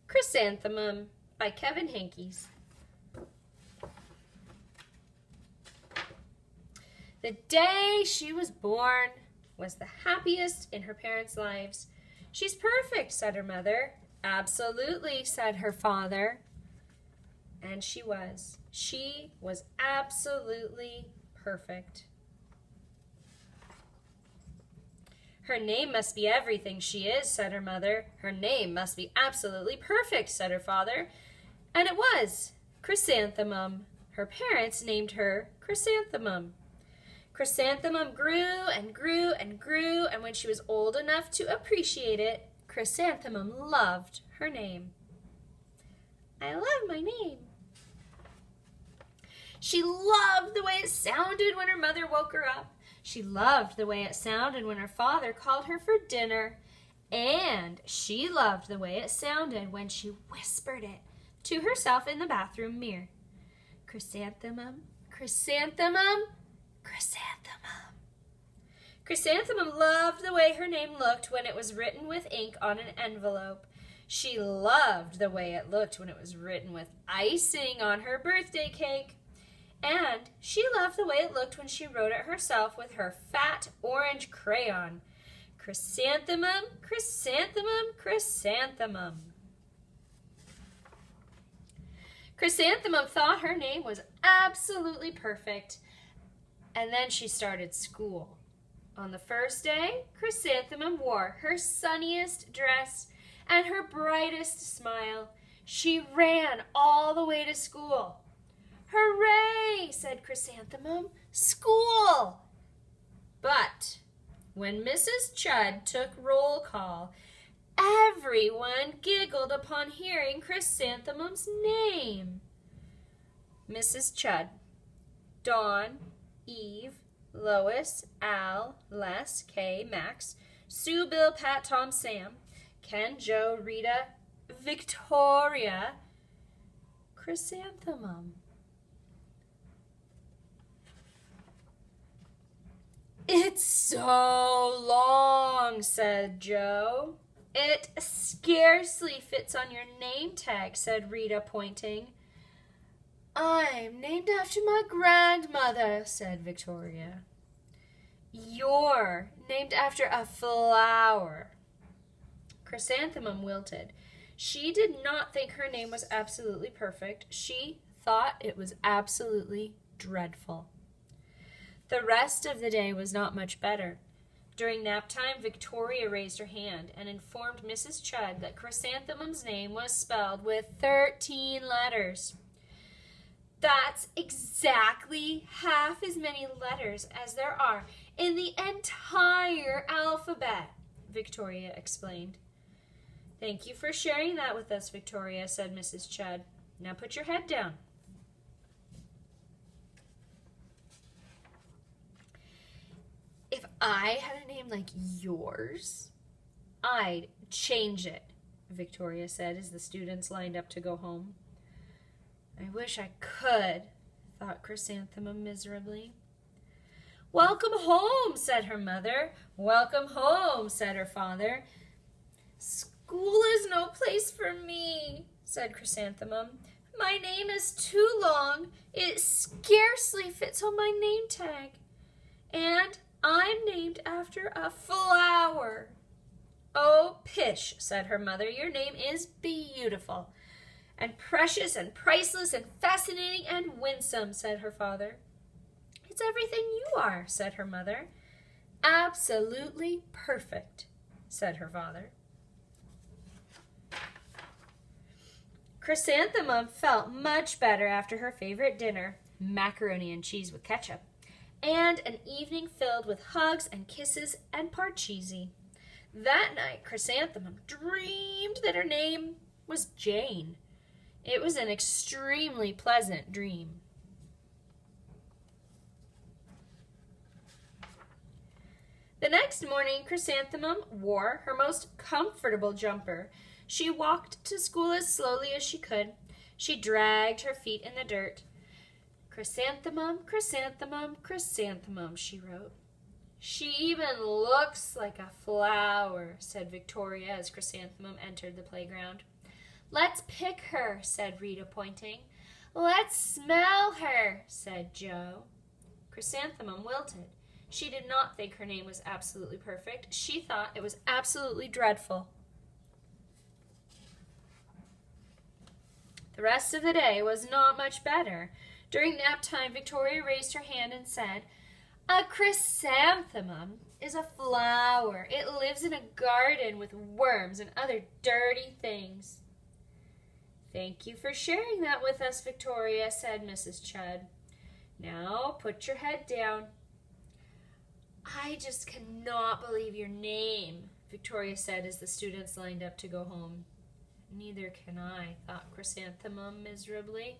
Chrysanthemum by Kevin Hankes. The day she was born was the happiest in her parents' lives. She's perfect, said her mother. Absolutely, said her father. And she was. She was absolutely perfect. Her name must be everything she is, said her mother. Her name must be absolutely perfect, said her father. And it was. Chrysanthemum. Her parents named her Chrysanthemum. Chrysanthemum grew and grew and grew, and when she was old enough to appreciate it, Chrysanthemum loved her name. I love my name. She loved the way it sounded when her mother woke her up. She loved the way it sounded when her father called her for dinner. And she loved the way it sounded when she whispered it to herself in the bathroom mirror. Chrysanthemum, chrysanthemum, chrysanthemum. Chrysanthemum loved the way her name looked when it was written with ink on an envelope. She loved the way it looked when it was written with icing on her birthday cake. And she loved the way it looked when she wrote it herself with her fat orange crayon. Chrysanthemum, chrysanthemum, chrysanthemum. Chrysanthemum thought her name was absolutely perfect. And then she started school. On the first day, Chrysanthemum wore her sunniest dress and her brightest smile. She ran all the way to school. Hooray, said Chrysanthemum, school! But when Mrs. Chud took roll call, everyone giggled upon hearing Chrysanthemum's name. Mrs. Chud, Dawn, Eve, Lois, Al, Les, Kay, Max, Sue, Bill, Pat, Tom, Sam, Ken, Joe, Rita, Victoria, Chrysanthemum. It's so long, said Joe. It scarcely fits on your name tag, said Rita, pointing. I'm named after my grandmother, said Victoria. You're named after a flower. Chrysanthemum wilted. She did not think her name was absolutely perfect. She thought it was absolutely dreadful. The rest of the day was not much better. During nap time, Victoria raised her hand and informed Mrs. Chud that Chrysanthemum's name was spelled with 13 letters. That's exactly half as many letters as there are in the entire alphabet, Victoria explained. Thank you for sharing that with us, Victoria, said Mrs. Chud. Now put your head down. If I had a name like yours, I'd change it, Victoria said as the students lined up to go home. I wish I could, thought Chrysanthemum miserably. Welcome home, said her mother. Welcome home, said her father. School is no place for me, said Chrysanthemum. My name is too long. It scarcely fits on my name tag. And I'm named after a flower. Oh, pish, said her mother. Your name is beautiful, and precious and priceless and fascinating and winsome, said her father. It's everything you are, said her mother. Absolutely perfect, said her father. Chrysanthemum felt much better after her favorite dinner, macaroni and cheese with ketchup, and an evening filled with hugs and kisses and parcheesi. That night, Chrysanthemum dreamed that her name was Jane. It was an extremely pleasant dream. The next morning, Chrysanthemum wore her most comfortable jumper. She walked to school as slowly as she could. She dragged her feet in the dirt. Chrysanthemum, chrysanthemum, chrysanthemum, she wrote. She even looks like a flower, said Victoria as Chrysanthemum entered the playground. Let's pick her, said Rita, pointing. Let's smell her, said Joe. Chrysanthemum wilted. She did not think her name was absolutely perfect. She thought it was absolutely dreadful. The rest of the day was not much better. During nap time, Victoria raised her hand and said, A chrysanthemum is a flower. It lives in a garden with worms and other dirty things. Thank you for sharing that with us, Victoria, said Mrs. Chudd. Now put your head down. I just cannot believe your name, Victoria said as the students lined up to go home. Neither can I, thought Chrysanthemum miserably.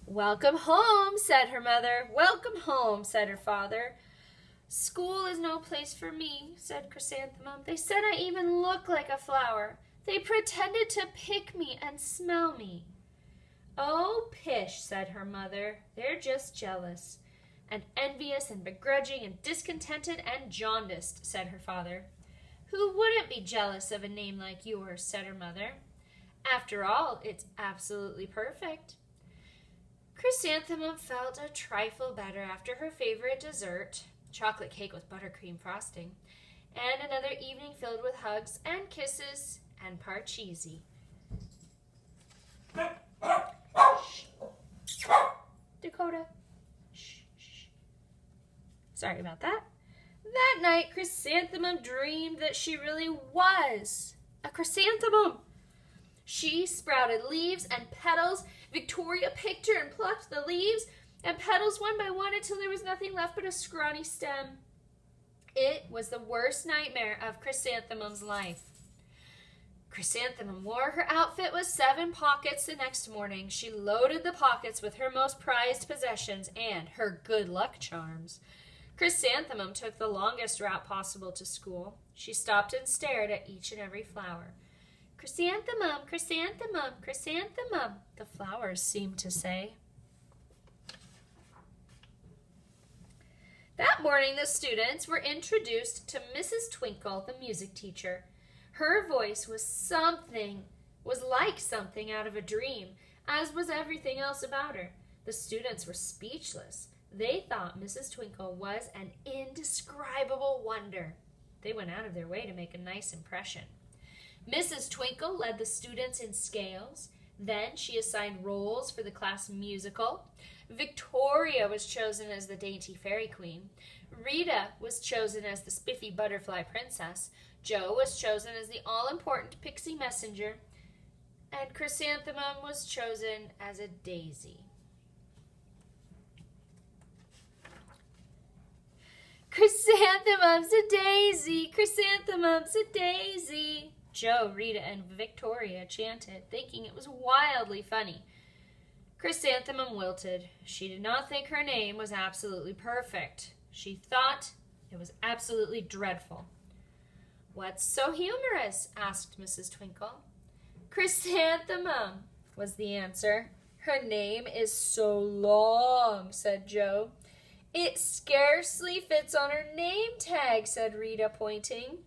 Welcome home, said her mother. Welcome home, said her father. School is no place for me, said Chrysanthemum. They said I even look like a flower. They pretended to pick me and smell me. Oh, pish, said her mother. They're just jealous. And envious and begrudging and discontented and jaundiced, said her father. Who wouldn't be jealous of a name like yours, said her mother. After all, it's absolutely perfect. Chrysanthemum felt a trifle better after her favorite dessert, chocolate cake with buttercream frosting, and another evening filled with hugs and kisses and parcheesi. Dakota. Shh, shh. Sorry about that. That night, Chrysanthemum dreamed that she really was a chrysanthemum. She sprouted leaves and petals. Victoria picked her and plucked the leaves and petals one by one until there was nothing left but a scrawny stem. It was the worst nightmare of Chrysanthemum's life. Chrysanthemum wore her outfit with 7 pockets the next morning. She loaded the pockets with her most prized possessions and her good luck charms. Chrysanthemum took the longest route possible to school. She stopped and stared at each and every flower. Chrysanthemum, chrysanthemum, chrysanthemum, the flowers seemed to say. That morning, the students were introduced to Mrs. Twinkle, the music teacher. Her voice was like something out of a dream, as was everything else about her. The students were speechless. They thought Mrs. Twinkle was an indescribable wonder. They went out of their way to make a nice impression. Mrs. Twinkle led the students in scales. Then she assigned roles for the class musical. Victoria was chosen as the dainty fairy queen. Rita was chosen as the spiffy butterfly princess. Joe was chosen as the all-important pixie messenger. And Chrysanthemum was chosen as a daisy. Chrysanthemum's a daisy, chrysanthemum's a daisy. Joe, Rita, and Victoria chanted, thinking it was wildly funny. Chrysanthemum wilted. She did not think her name was absolutely perfect. She thought it was absolutely dreadful. What's so humorous? Asked Mrs. Twinkle. Chrysanthemum, was the answer. Her name is so long, said Joe. It scarcely fits on her name tag, said Rita, pointing.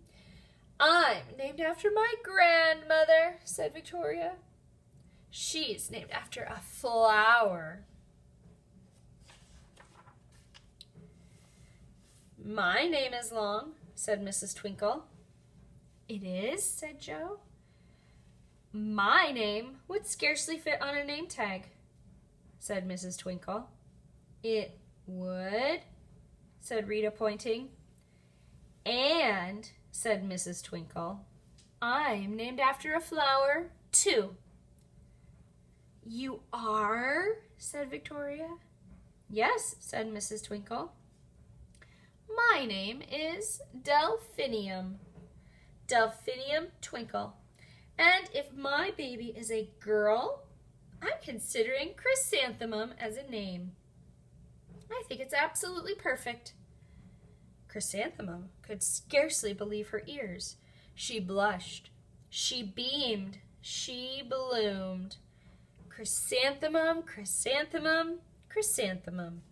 I'm named after my grandmother, said Victoria. She's named after a flower. My name is long, said Mrs. Twinkle. It is, said Joe. My name would scarcely fit on a name tag, said Mrs. Twinkle. It would, said Rita, pointing. And, said Mrs. Twinkle, I'm named after a flower, too. You are? Said Victoria. Yes, said Mrs. Twinkle. My name is Delphinium. Delphinium Twinkle. And if my baby is a girl, I'm considering Chrysanthemum as a name. I think it's absolutely perfect. Chrysanthemum could scarcely believe her ears. She blushed. She beamed. She bloomed. Chrysanthemum, chrysanthemum, chrysanthemum.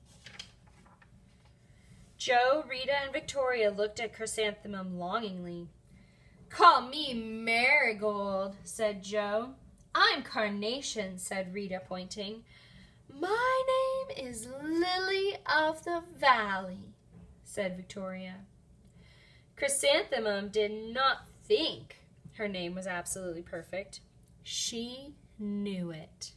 Joe, Rita, and Victoria looked at Chrysanthemum longingly. Call me Marigold, said Joe. I'm Carnation, said Rita, pointing. My name is Lily of the Valley, said Victoria. Chrysanthemum did not think her name was absolutely perfect. She knew it.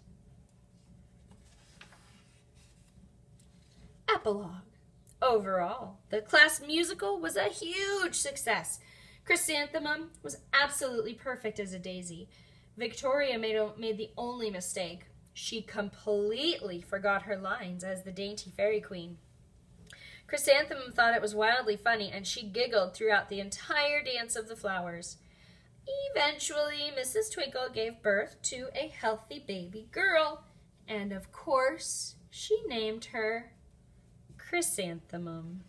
Epilogue. Overall, the class musical was a huge success. Chrysanthemum was absolutely perfect as a daisy. Victoria made the only mistake. She completely forgot her lines as the dainty fairy queen. Chrysanthemum thought it was wildly funny, and she giggled throughout the entire dance of the flowers. Eventually, Mrs. Twinkle gave birth to a healthy baby girl, and of course, she named her Chrysanthemum.